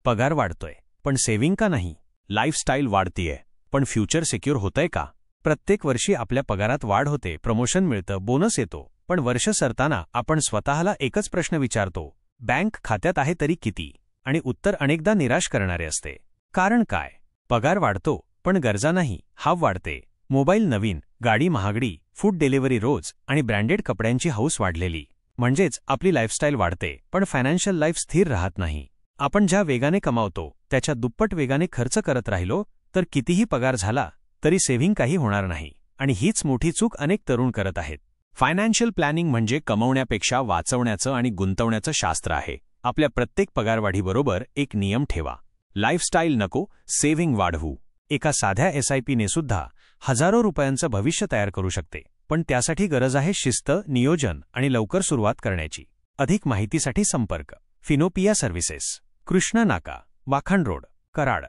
पगार वाढतोय पण सेव्हिंग का नाही? लाईफस्टाईल वाढतीये पण फ्युचर सिक्युअर होतंय का? प्रत्येक वर्षी आपल्या पगारात वाढ होते, प्रमोशन मिळतं, बोनस येतो, पण वर्ष सरताना आपण स्वतःला एकच प्रश्न विचारतो, बँक खात्यात आहे तरी किती? आणि उत्तर अनेकदा निराश करणारे असते. कारण काय? पगार वाढतो पण गरजा नाही, हाव वाढते. मोबाईल नवीन, गाडी महागडी, फूड डिलिव्हरी रोज आणि ब्रँडेड कपड्यांची हौस वाढलेली. म्हणजेच आपली लाईफस्टाईल वाढते पण फायनान्शियल लाईफ स्थिर राहत नाही. आपण ज्या वेगाने कमावतो त्याच्या दुप्पट वेगाने खर्च करत राहिलो तर कितीही पगार झाला तरी सेव्हिंग काही होणार नाही. आणि हीच मोठी चूक अनेक तरुण करत आहेत. फायनान्शियल प्लॅनिंग म्हणजे कमवण्यापेक्षा वाचवण्याचं आणि गुंतवण्याचं शास्त्र आहे. आपल्या प्रत्येक पगारवाढीबरोबर एक नियम ठेवा. लाईफस्टाईल नको, सेव्हिंग वाढवू. एका साध्या SIPने सुद्धा हजारो रुपयांचं भविष्य तयार करू शकते. पण त्यासाठी गरज आहे शिस्त, नियोजन आणि लवकर सुरुवात करण्याची. अधिक माहितीसाठी संपर्क फिनोपिया सर्व्हिसेस, कृष्णा नाका, वाखाण रोड, कराड.